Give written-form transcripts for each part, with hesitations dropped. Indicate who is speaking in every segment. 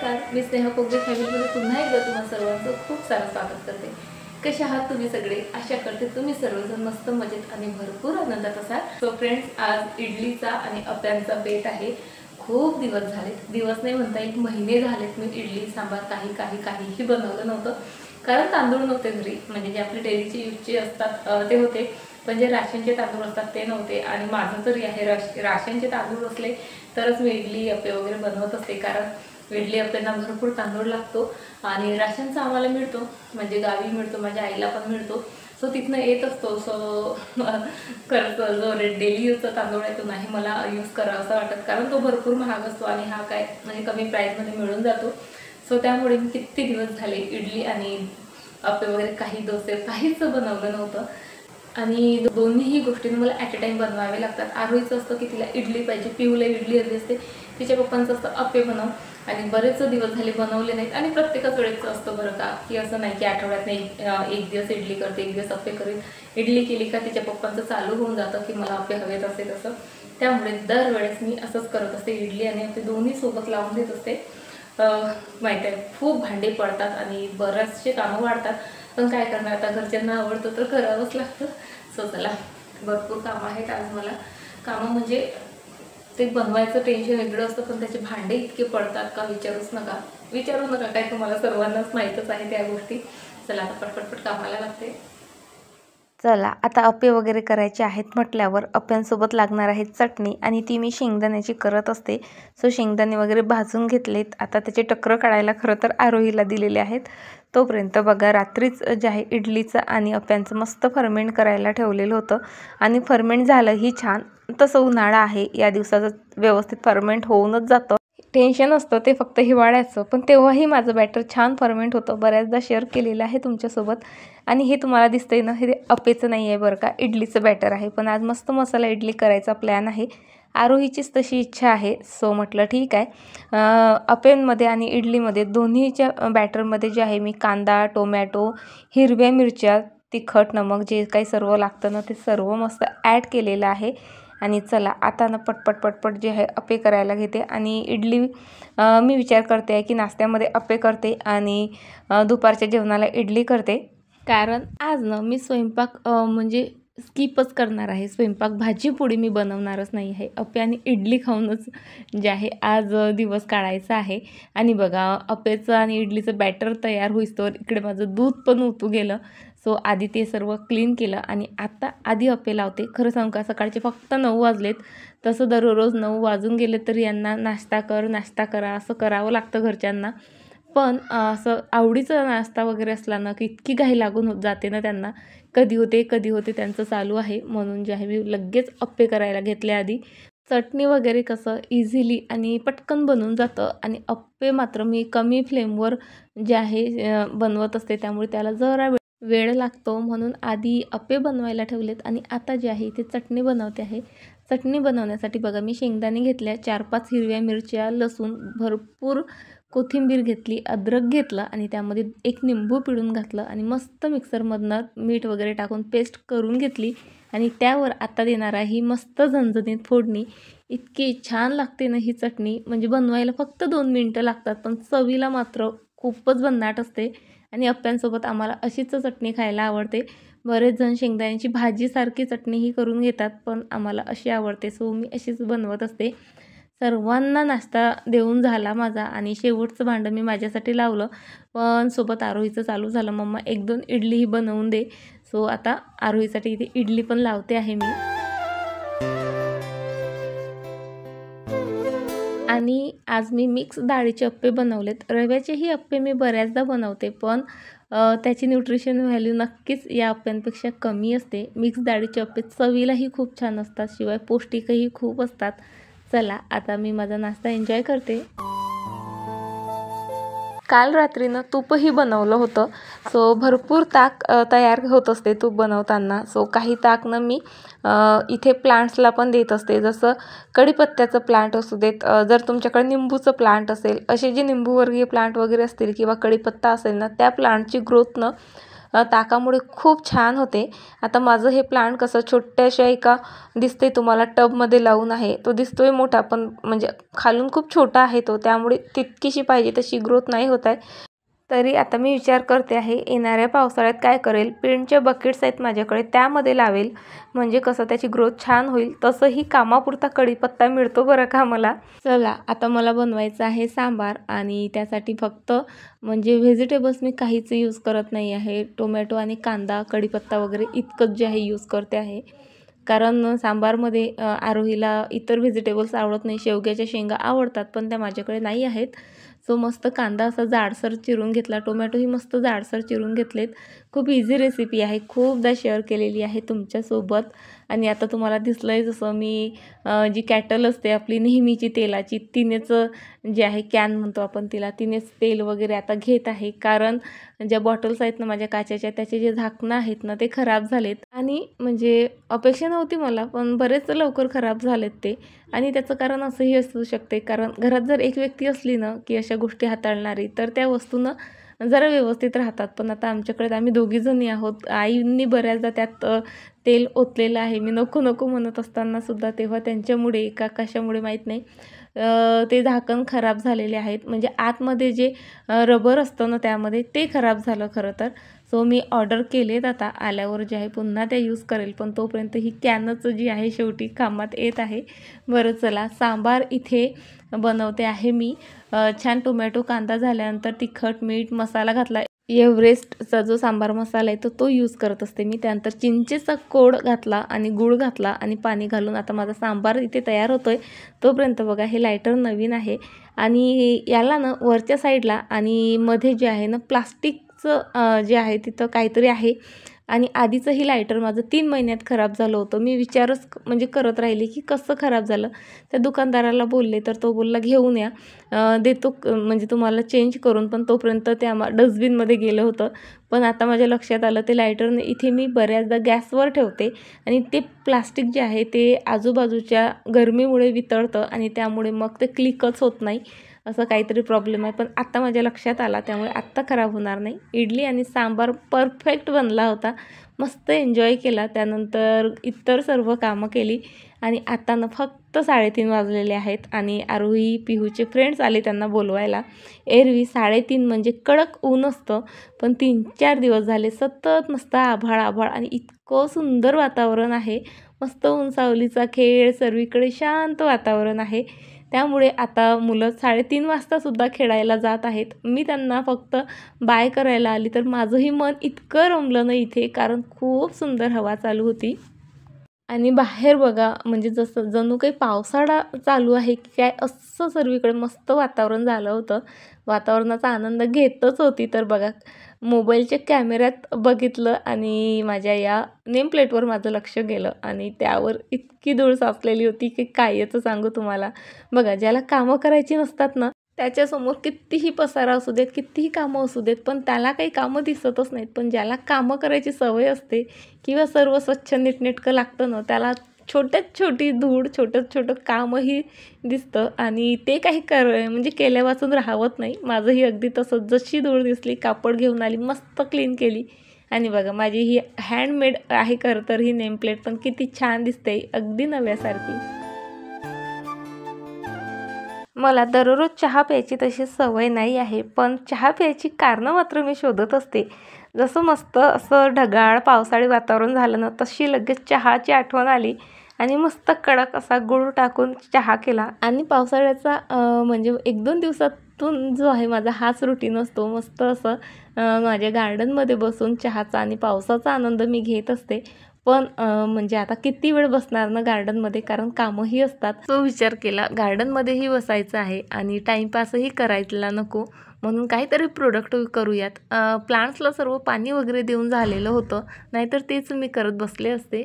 Speaker 1: नमस्कार, मी स्नेहा कोगदे फॅमिलीमध्ये पुन्हा एकदा तुम्हा सर्वांचं खूप सारं स्वागत करते। कसे आहात तुम्ही सगळे? आशा करते तुम्ही सर्वजण मस्त मजेत आणि भरपूर आनंदात असाल। सो फ्रेंड्स, आज इडलीचा आणि अप्यांचा बेत आहे। खूप दिवस झालेत, दिवस नाही म्हणता येईल, महिने झालेत मी इडली सांबार काहीही बनवलं नव्हतं, कारण तांदूळ नव्हते घरी। म्हणजे जे आपले डेलीचे यूजचे असतात ते होते, पण जे राशनचे तांदूळ असतात ते नव्हते। आणि माझं तरी आहे राशनचे तांदूळ असले तरच मी इडली अप्पे वगैरे बनवत असते, कारण इडली अप्प्यांना भरपूर तांदूळ लागतो आणि राशनचा आम्हाला मिळतो, म्हणजे गावी मिळतो, माझ्या आईला पण मिळतो। सो तिथनं येत असतो। सो खरंच जो डेली यूजचा तांदूळ आहे तो नाही मला यूज करावा असं वाटत, कारण तो भरपूर महाग असतो आणि हा काय म्हणजे कमी प्राईसमध्ये मिळून जातो। सो त्यामुळे मी किती दिवस झाले इडली आणि अप्पे वगैरे काही डोसे काहीच बनवलं नव्हतं। आणि दोन्हीही गोष्टी मला ॲट अ टाइम बनवावे लागतात। आरोहीचं असतं की तिला इडली पाहिजे, पिऊला इडली हवी असते, तिच्या पप्पांचं असतं अप्पे बनव, आणि बरेच दिवस झाले बनवले नाहीत। आणि प्रत्येकाच वेळेचं असतं बरं का, की असं नाही की आठवड्यात नाही एक दिवस इडली करते एक दिवस अप्पे करेल। इडली केली का तिच्या पप्पांचं चालू होऊन जातं की मला अप्पे हवेत असे तसं, त्यामुळे दरवेळेस मी असंच करत असते, इडली आणि अप्पे दोन्ही सोबत लावून देत असते। माहीत आहे खूप भांडे पडतात आणि बरेचसे कामं वाढतात, पण काय करणार, आता घरच्यांना आवडतं तर करावंच लागतं। सो चला, भरपूर कामं आहेत आज मला। कामं म्हणजे ते बनवायचं टेन्शन वेगळं असतं, पण त्याचे भांडे इतके पडतात का विचारू नका काय, तुम्हाला सर्वांनाच माहीतच आहे त्या गोष्टी। चला आता पटपट कामाला लागते।
Speaker 2: चला आता अप्पे वगैरे करायचे आहेत म्हटल्यावर अप्प्यांसोबत लागणार आहे चटणी, आणि ती मी शेंगदाण्याची करत असते। सो शेंगदाणे वगैरे भाजून घेतलेत, आता त्याचे टक्कर काढायला खरं तर आरोहीला दिलेले आहेत। तोपर्यंत बघा, रात्रीच जे आहे इडलीचं आणि अप्प्यांचं मस्त फर्मेंट करायला ठेवलेलं होतं, आणि फर्मेंट झालंही छान। तसं उन्हाळा आहे, या दिवसाचं व्यवस्थित फर्मेंट होऊनच जातं, टेन्शन असतं ते फक्त हिवाळ्याचं, पण तेव्हाही माझं बॅटर छान फर्मेंट होतं, बऱ्याचदा शेअर केलेलं आहे तुमच्यासोबत। आणि हे तुम्हाला दिसतंय ना, हे अप्पेचं नाही आहे बरं का, इडलीचं बॅटर आहे। पण आज मस्त मसाला इडली करायचा प्लॅन आहे, आरोहीचीच तशी इच्छा आहे। सो म्हटलं ठीक आहे, अप्प्यांमध्ये आणि इडलीमध्ये दोन्हीच्या बॅटरमध्ये जे आहे मी कांदा, टोमॅटो, हिरव्या मिरच्या, तिखट, नमक जे काही सर्व लागतं ना ते सर्व मस्त ॲड केलेलं आहे। आणि चला आता ना पटपट जे आहे अप्पे करायला घेते। आणि इडली मी विचार करते आहे की नाश्त्यामध्ये अप्पे करते आणि दुपारच्या जेवणाला इडली करते, कारण आज ना मी स्वयंपाक म्हणजे स्किपच करणार आहे। स्वयंपाक भाजी पोळी मी बनवणारच नाही आहे, अप्पे आणि इडली खाऊनच जे आहे आज दिवस काढायचा आहे। आणि बघा, अप्पेचं आणि इडलीचं बॅटर तयार होईस्तोवर इकडे माझं दूध पण उतू गेलं। सो आधी ते सर्व क्लीन केलं आणि आता आधी अप्पे लावते। खरं सांगू का, सकाळचे फक्त 9 वाजलेत, तसं दररोज 9 वाजून गेले तरी यांना नाश्ता करा असं करावं लागतं घरच्यांना। पण असं आवडीचा नाश्ता वगैरे असला ना की इतकी घाई लागून जाते ना त्यांना, कधी होते त्यांचं चालू आहे। म्हणून जे आहे मी लगेच अप्पे करायला घेतले आधी। चटणी वगैरे कसं इझिली आणि पटकन बनून जातं, आणि अप्पे मात्र मी कमी फ्लेमवर जे आहे बनवत असते, त्यामुळे त्याला जरा वेळ लागतो, म्हणून आधी अप्पे बनवायला ठेवलेत। आणि आता जे आहे ते चटणी बनवते आहे। चटणी बनवण्यासाठी बघा, मी शेंगदाणे घेतल्या, 4-5 हिरव्या मिरच्या, लसूण, भरपूर कोथिंबीर घेतली, अद्रक घेतलं आणि त्यामध्ये एक निंबू पिळून घातलं आणि मस्त मिक्सरमधनं मीठ वगैरे टाकून पेस्ट करून घेतली। आणि त्यावर आता देणार आहे ही मस्त झणझणीत फोडणी। इतकी छान लागते ना ही चटणी, म्हणजे बनवायला फक्त 2 मिनटं लागतात, पण चवीला मात्र खूपच भन्नाट असते। आणि अप्प्यांसोबत आम्हाला अशीच चटणी खायला आवडते। बरेच जण शेंगदाण्याची भाजीसारखी चटणीही करून घेतात, पण आम्हाला अशी आवडते, सो मी अशीच बनवत असते। सर्वांना नाश्ता देऊन झाला माझा, आणि शेवटचं भांडं मी माझ्यासाठी लावलं, पण सोबत आरोहीचं चालू झालं, मम्मा 1-2 इडलीही बनवून दे। सो आता आरोहीसाठी इथे इडली पण लावते आहे मी। आणि आज मी मिक्स डाळीचे अप्पे बनवलेत। रव्याचेही अप्पे मी बऱ्याचदा बनवते, पण त्याची न्यूट्रिशन व्हॅल्यू नक्कीच या अप्प्यांपेक्षा कमी असते। मिक्स डाळीचे अप्पे चवीलाही खूप छान असतात, शिवाय पौष्टिकही खूप असतात। चला आता मी माझा नाश्ता एन्जॉय करते। काल रात्रीनं तूपही बनवलं होतं, सो भरपूर ताक तयार होत असते तूप बनवताना। सो काही ताकनं मी इथे प्लांट्सला पण देत असते, जसं कढीपत्त्याचं प्लांट असू देत, जर तुमच्याकडे निंबूचं प्लांट असेल, असे जे निंबूवर्गीय प्लांट वगैरे असतील किंवा कढीपत्ता असेल ना, त्या प्लांटची ग्रोथनं ताकामुळे खूप छान होते. आता माझं हे प्लांट कसं छोट्याशा एका दिसते तुम्हाला टबमध्ये लावून आहे. तो दिसतोय मोठा पण म्हणजे खालून खूप छोटा आहे तो, त्यामुळे तितकीशी पाहिजे तशी ग्रोथ नाही होत आहे. तरी आता मी विचार करते आहे येणाऱ्या पावसाळ्यात काय करेल, पेंटचे बकेट्स आहेत माझ्याकडे त्यामध्ये लावेल, म्हणजे कसं त्याची ग्रोथ छान होईल. तसंही कामापुरता कढीपत्ता मिळतो बरं का मला. चला आता मला बनवायचं आहे सांबार आणि त्यासाठी फक्त म्हणजे व्हेजिटेबल्स मी काहीच यूज करत नाही आहे. टोमॅटो आणि कांदा, कढीपत्ता वगैरे इतकंच जे आहे यूज करते आहे. कारण सांबारमध्ये आरोहीला इतर व्हेजिटेबल्स आवडत नाही. शेवग्याच्या शेंगा आवडतात पण त्या माझ्याकडे नाही आहेत. सो मस्त कांदा असा जाडसर चिरून घेतला, टोमॅटोही मस्त जाडसर चिरून घेतलेत. खूप इझी रेसिपी आहे, खूपदा शेअर केलेली आहे तुमच्यासोबत. आणि आता तुम्हाला दिसलं आहे जसं मी जी कॅटल असते आपली नेहमीची तेलाची, तिनेच जे आहे कॅन म्हणतो आपण तिला, तिनेच तेल वगैरे आता घेत आहे. कारण ज्या बॉटल्स आहेत ना माझ्या काचेच्या, त्याचे जे झाकणं आहेत ना ते खराब झालेत. आणि म्हणजे अपेक्षा नव्हती मला, पण बरेच लवकर खराब झालेत ते. आणि त्याचं कारण असंही असू शकते, कारण घरात जर एक व्यक्ती असली ना की अशा गोष्टी हाताळणारी, तर त्या वस्तूनं जरा व्यवस्थित राहतात. पण आता आमच्याकडे आम्ही दोघीजणी आहोत. आईंनी बऱ्याचदा त्यात तेल ओतलेलं आहे. मी नको नको म्हणत असतानासुद्धा तेव्हा त्यांच्यामुळे का कशामुळे माहीत नाही ते झाकण खराब झालेले आहेत. म्हणजे आतमध्ये जे रबर असतं ना त्यामध्ये ते खराब झालं खरं तर. सो मी ऑर्डर केलेत, आता आल्यावर जे आहे पुन्हा त्या यूज करेल. पण तोपर्यंत ही कॅनच जी आहे शेवटी कामात येत आहे. बरं चला, सांबार इथे बनवते आहे मी. छान टोमॅटो कांदा झाल्यानंतर तिखट मीठ मसाला घातला. एव्हरेस्टचा जो सांबार मसाला आहे तो यूज करत असते मी. त्यानंतर चिंचेचा कोड घातला आणि गूळ घातला आणि पाणी घालून आता माझा सांबार इथे तयार होतोय. तोपर्यंत बघा हे लायटर नवीन आहे आणि याला ना वरच्या साईडला आणि मध्ये जे आहे ना प्लास्टिकचं जे आहे तिथं काहीतरी आहे. आणि आधीचंही लायटर माझं 3 महिन्यात खराब झालं होतं. मी विचारच म्हणजे करत राहिले की कसं खराब झालं. त्या दुकानदाराला बोलले तर तो बोलला घेऊन या, देतो म्हणजे तुम्हाला चेंज करून. पण तोपर्यंत ते डस्टबिनमध्ये गेलं होतं. पण आता माझ्या लक्षात आलं ते लायटरने इथे मी बऱ्याचदा गॅसवर ठेवते आणि ते प्लास्टिक जे आहे ते आजूबाजूच्या गरमीमुळे वितळतं आणि त्यामुळे मग ते क्लिकच होत नाही. असं काहीतरी प्रॉब्लेम आहे. पण आत्ता माझ्या लक्षात आला, त्यामुळे आत्ता खराब होणार नाही. इडली आणि सांबार परफेक्ट बनला होता. मस्त एन्जॉय केला. त्यानंतर इतर सर्व कामं केली आणि आता ना फक्त 3:30 वाजलेले आहेत आणि आरोही पिहूचे फ्रेंड्स आले त्यांना बोलवायला. एरवी 3:30 म्हणजे कडक ऊन असतं, पण 3-4 दिवस झाले सतत मस्त आभाळ आभाळ आणि इतकं सुंदर वातावरण आहे. मस्त ऊन सावलीचा खेळ, सर्वीकडे शांत वातावरण आहे. त्यामुळे आता मुलं 3:30 वाजतासुद्धा खेळायला जात आहेत. मी त्यांना फक्त बाय करायला आली, तर माझंही मन इतकं रमलं ना इथे, कारण खूप सुंदर हवा चालू होती. आणि बाहेर बघा म्हणजे जसं जणू काही पावसाळा चालू आहे की काय असं सर्वीकडे मस्त वातावरण झालं होतं. वातावरणाचा आनंद घेतच होती. तर बघा मोबाईलच्या कॅमेऱ्यात बघितलं आणि माझ्या या नेम प्लेटवर माझं लक्ष गेलं आणि त्यावर इतकी धूळ साचलेली होती की काय याचं सांगू तुम्हाला. बघा ज्याला कामं करायची नसतात ना त्याच्यासमोर कितीही पसारा असू देत, कितीही कामं असू देत, पण त्याला काही कामं दिसतच नाहीत. पण ज्याला कामं करायची सवय असते किंवा सर्व स्वच्छ नीटनेटकं लागतं ना, त्याला छोट्यात छोटी धूळ, छोटं छोटं कामही दिसतं आणि ते काही म्हणजे केल्यावाचून राहत नाही. माझंही अगदी तसंच, जशी धूळ दिसली कापड घेऊन आली, मस्त क्लीन केली. आणि बघा माझी ही हँडमेड आहे खरं तर ही नेमप्लेट, पण किती छान दिसते, अगदी नव्यासारखी. मला दररोज चहा प्यायची तशी सवय नाही आहे, पण चहा प्यायची कारणं मात्र मी शोधत असते. जसं मस्त असं ढगाळ पावसाळी वातावरण झालं ना, तशी लगेच चहाची आठवण आली आणि मस्त कडक असा गूळ टाकून चहा केला. आणि पावसाळ्याचा म्हणजे 1-2 दिवसातून जो आहे माझा हाच रुटीन असतो. मस्त असं माझ्या गार्डनमध्ये बसून चहाचा आणि पावसाचा आनंद मी घेत असते. पण म्हणजे आता किती वेळ बसणार ना गार्डनमध्ये, कारण कामंही असतात. तो विचार केला गार्डनमध्येही बसायचं आहे आणि टाईमपासही करायला नको, म्हणून काहीतरी प्रोडक्टिव्ह करूयात. प्लांट्सला सर्व पाणी वगैरे देऊन झालेलं होतं, नाहीतर तेच मी करत बसले असते.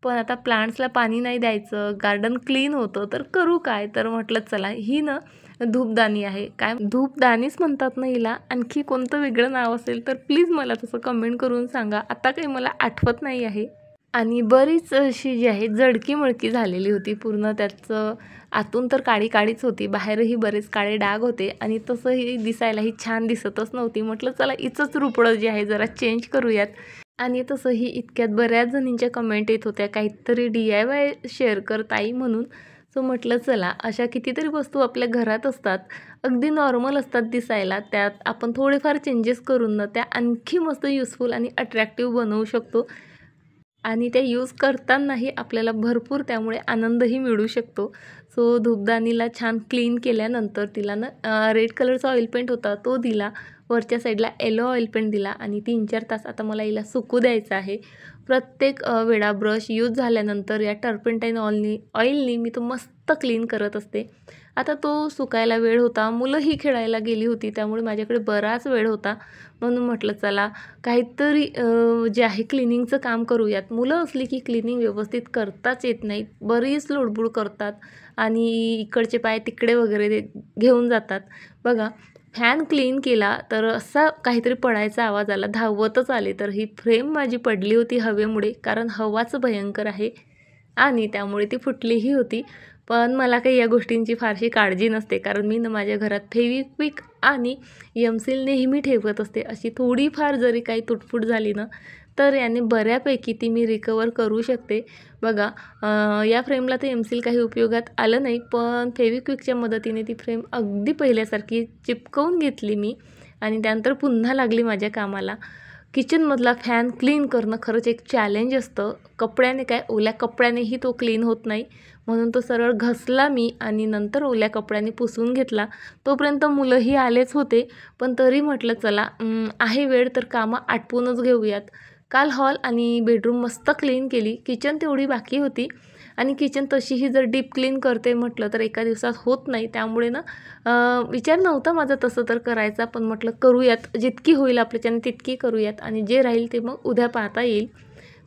Speaker 2: पण आता प्लांट्सला पाणी नाही द्यायचं, गार्डन क्लीन होतं, तर करू काय. तर म्हटलं चला ही ना धूपदाणी आहे, काय धूपदाणीच म्हणतात ना हिला, आणखी कोणतं वेगळं नाव असेल तर प्लीज मला तसं कमेंट करून सांगा. आता काही मला आठवत नाही आहे.
Speaker 1: आणि बरीच अशी जी आहे जडकी मळकी झालेली होती पूर्ण. त्याचं आतून तर काळी काळीच होती, बाहेरही बरेच काळे डाग होते आणि तसंही दिसायलाही छान दिसतच नव्हती. म्हटलं चला हिचंच रुपडं जे आहे जरा चेंज करूयात. आणि तसंही इतक्यात बऱ्याच जणींच्या कमेंट येत होत्या काहीतरी DIY शेअर कर ताई म्हणून. सो म्हटलं चला अशा कितीतरी वस्तू आपल्या घरात असतात, अगदी नॉर्मल असतात दिसायला, त्यात आपण थोडेफार चेंजेस करून ना त्या आणखी मस्त युजफुल आणि अट्रॅक्टिव्ह बनवू शकतो आणि त्या यूज करतानाही आपल्याला भरपूर त्यामुळे आनंदही मिळू शकतो. सो धूपदानीला छान क्लीन केल्यानंतर तिला ना रेड कलरचा ऑइल पेंट होता तो दिला, वरच्या साईडला येलो ऑइल पेंट दिला आणि 3-4 तास आता मला हिला सुकू द्यायचं आहे. प्रत्येक वेळा ब्रश यूज झाल्यानंतर या टर्पेंटाईन ऑइलनी मी तो मस्त क्लीन करत असते. आता तो सुकायला वेळ होता, मुलंही खेळायला गेली होती, त्यामुळे माझ्याकडे बराच वेळ होता. म्हणून म्हटलं चला काहीतरी जे आहे क्लिनिंगचं काम करूयात. मुलं असली की क्लिनिंग व्यवस्थित करताच येत नाही, बरीच लुडबुड करतात आणि इकडचे पाय तिकडे वगैरे ते घेऊन जातात. बघा फॅन क्लीन केला तर असा काहीतरी पडायचा आवाज आला, धावतच आले तर ही फ्रेम माझी पडली होती हवेमुळे, कारण हवाच भयंकर आहे आणि त्यामुळे ती फुटलीही होती. पण मला काही या गोष्टींची फारशी काळजी नसते, कारण मी ना माझ्या घरात फेविक्विक आणि एमसील नेहमी ठेवत असते. अशी थोडीफार जरी काही तुटफूट झाली ना तर याने बऱ्यापैकी ती मी रिकवर करू शकते. बघा या फ्रेमला ते एमसील काही उपयोगात आलं नाही, पण फेविक्विकच्या मदतीने ती फ्रेम अगदी पहिल्यासारखी चिपकवून घेतली मी आणि त्यानंतर पुन्हा लागली माझ्या कामाला. किचनमधला फॅन क्लीन करणं खरंच एक चॅलेंज असतं. कपड्याने काय, ओल्या कपड्यानेही तो क्लीन होत नाही, म्हणून तो सरळ घसला मी आणि नंतर ओल्या कपड्याने पुसून घेतला. तोपर्यंत मुलंही आलेच होते, पण तरी म्हटलं चला आहे वेळ तर कामं आटपूनच घेऊयात. काल हॉल आणि बेडरूम मस्त क्लीन केली, किचन तेवढी बाकी होती आणि किचन तशीही जर डीप क्लीन करते म्हटलं तर एका दिवसात होत नाही. त्यामुळे ना विचार नव्हता माझा तसं तर करायचा, पण म्हटलं करूयात, जितकी होईल आपल्याच्याने तितकी करूयात आणि जे राहील ते मग उद्या पाहता येईल.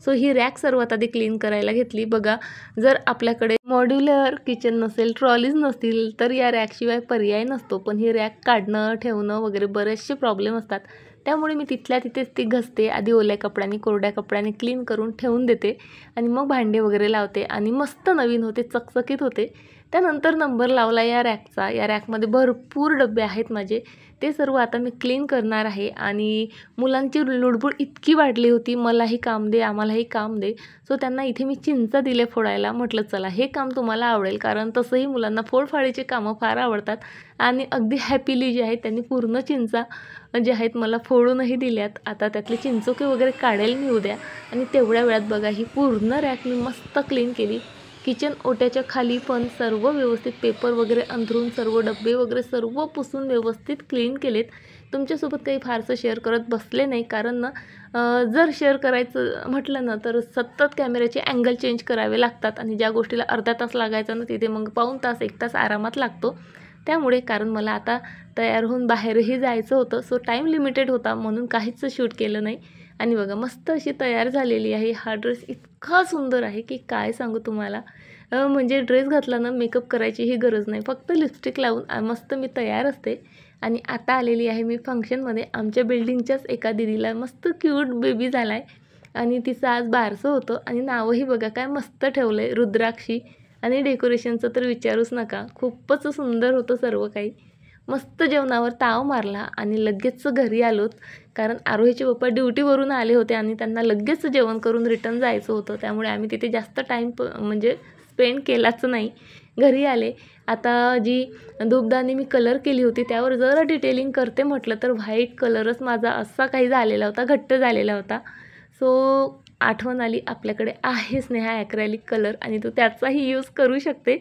Speaker 1: सो ही रॅक सर्वात आधी क्लीन करायला घेतली. बघा जर आपल्याकडे मॉड्युलर किचन नसेल, ट्रॉलीज नसतील तर या रॅकशिवाय पर्याय नसतो, पण ही रॅक काढणं ठेवणं वगैरे बरेचसे प्रॉब्लेम असतात. त्यामुळे मी तिथल्या तिथेच ती घसते, आधी ओल्या कपड्याने कोरड्या कपड्याने क्लीन करून ठेवून देते आणि मग भांडे वगैरे लावते आणि मस्त नवीन होते, चकचकीत होते. त्यानंतर नंबर लावला या रॅकचा. या रॅकमध्ये भरपूर डबे आहेत माझे, ते सर्व आता मी क्लीन करणार आहे आणि मुलांची लुडबुड इतकी वाढली होती, मलाही काम दे, आम्हालाही काम दे. सो त्यांना इथे मी चिंचा दिले फोडायला. म्हटलं चला हे काम तुम्हाला आवडेल, कारण तसंही मुलांना फोडफाडीचे कामं फार आवडतात आणि अगदी हॅपीली जे आहे त्यांनी पूर्ण चिंचा जे आहेत मला फोडूनही दिल्यात. आता त्यातले चिंचोके वगैरे काढेल मी उद्या आणि तेवढ्या वेळात बघा ही पूर्ण रॅक मी मस्त क्लीन केली. किचन ओट्याच्या खाली पण सर्व व्यवस्थित पेपर वगैरे अंथरून सर्व डबे वगैरे सर्व पुसून व्यवस्थित क्लीन केलेत. तुमच्यासोबत काही फारसं शेअर करत बसले नाही, कारण ना जर शेअर करायचं म्हटलं ना तर सतत कॅमेऱ्याचे अँगल चेंज करावे लागतात आणि ज्या गोष्टीला अर्धा तास लागायचा ना तिथे मग पाऊण तास 1 तास आरामात लागतो. त्यामुळे कारण मला आता तयार होऊन बाहेरही जायचं होतं, सो टाईम लिमिटेड होता म्हणून काहीच शूट केलं नाही. आणि बघा मस्त अशी तयार झालेली आहे. हा ड्रेस इतका सुंदर आहे की काय सांगू तुम्हाला. म्हणजे ड्रेस घातला ना मेकअप करायचीही गरज नाही, फक्त लिपस्टिक लावून मस्त मी तयार असते. आणि आता आलेली आहे मी फंक्शनमध्ये. आमच्या बिल्डिंगच्याच एका दीदीला मस्त क्यूट बेबी झाला आहे आणि तिचं आज बारसं होतं आणि नावही बघा काय मस्त ठेवलं आहे, रुद्राक्षी. आणि डेकोरेशनचं तर विचारूच नका, खूपच सुंदर होतं सर्व काही. मस्त जेवणावर ताव मारला आणि लगेच घरी आलोत, कारण आरोहीचे पप्पा ड्युटीवरून आले होते आणि त्यांना लगेच जेवण करून रिटर्न जायचं होतं. त्यामुळे आम्ही तिथे जास्त टाईम म्हणजे स्पेंड केलाच नाही. घरी आले. आता जी धूपदानी मी कलर केली होती त्यावर जरा डिटेलिंग करते म्हटलं तर व्हाईट कलरच माझा असा काही झालेला होता, घट्ट झालेला होता. सो आठवण आली आपल्याकडे आहे स्नेहा ॲक्रेलिक कलर आणि तू त्याचाही यूज करू शकते.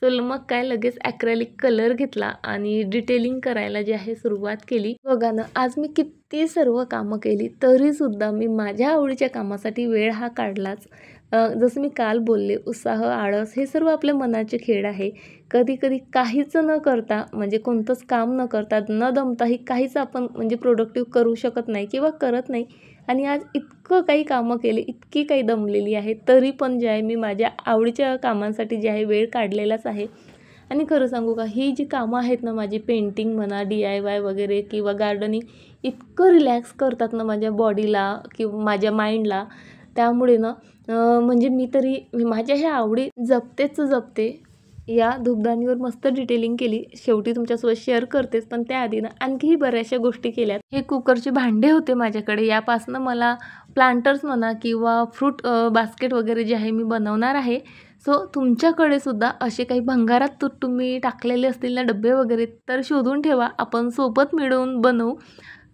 Speaker 1: सो मग काय लगेच ॲक्रेलिक कलर घेतला आणि डिटेलिंग करायला जी आहे सुरुवात केली. बघा ना आज मी किती सर्व कामं केली तरीसुद्धा मी माझ्या आवडीच्या कामासाठी वेळ हा काढलाच. जसं मी काल बोलले, उत्साह, आळस हे सर्व आपल्या मनाचे खेळ आहे. कधी कधी काहीच न करता म्हणजे कोणतंच काम न करता न दमताही काहीच आपण म्हणजे प्रोडक्टिव्ह करू शकत नाही किंवा करत नाही. आणि आज इतकं काही कामं केले, इतकी काही दमलेली आहे, तरी पण जे आहे मी माझ्या आवडीच्या कामांसाठी जे आहे वेळ काढलेलाच आहे. आणि खरं सांगू का, ही जी कामं आहेत ना माझी, पेंटिंग म्हणा, DIY वगैरे किंवा गार्डनिंग, इतकं रिलॅक्स करतात ना माझ्या बॉडीला किंवा माझ्या माइंडला. त्यामुळे ना म्हणजे मी तरी माझ्या ह्या आवडी जपते या धूपदानीवर मस्त डिटेलिंग केली. शेवटी तुमच्यासोबत शेअर करतेच, पण त्याआधी ना आणखीही बऱ्याचशा गोष्टी केल्यात. हे कुकरचे भांडे होते माझ्याकडे, यापासनं मला प्लांटर्स म्हणा किंवा फ्रूट बास्केट वगैरे जे आहे मी बनवणार आहे. सो तुमच्याकडे सुद्धा असे काही भंगारात तुम्ही टाकलेले असतील ना डबे वगैरे, तर शोधून ठेवा, आपण सोबत मिळून बनवू.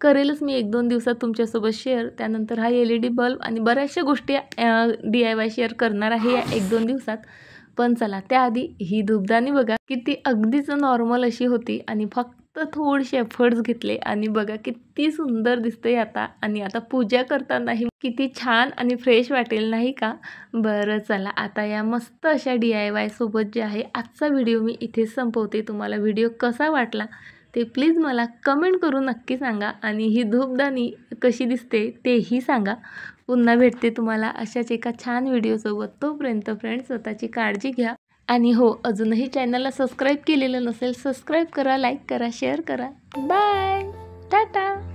Speaker 1: करेलच मी 1-2 दिवसात तुमच्यासोबत शेअर. त्यानंतर हा LED बल्ब आणि बऱ्याचशा गोष्टी DIY शेअर करणार आहे या 1-2 दिवसात. पण चला त्याआधी ही धूपदाणी बघा, किती अगदीच नॉर्मल अशी होती आणि फक्त थोडेसे एफर्ट्स घेतले आणि बघा किती सुंदर दिसते आता. आणि आता पूजा करतानाही किती छान आणि फ्रेश वाटेल नाही का. बरं चला, आता या मस्त अशा DIY सोबत जे आहे आजचा व्हिडिओ मी इथेच संपवते. तुम्हाला व्हिडिओ कसा वाटला ते प्लीज मला कमेंट करून नक्की सांगा आणि ही धूपदाणी कशी दिसते तेही सांगा. पुन्हा भेटते तुम्हाला अशाच एका छान व्हिडिओसोबत. तोपर्यंत फ्रेंड्स, स्वतःची काळजी घ्या आणि हो, अजूनही चॅनलला सबस्क्राईब केलेलं नसेल, सबस्क्राईब करा, लाईक करा, शेअर करा. बाय, टाटा.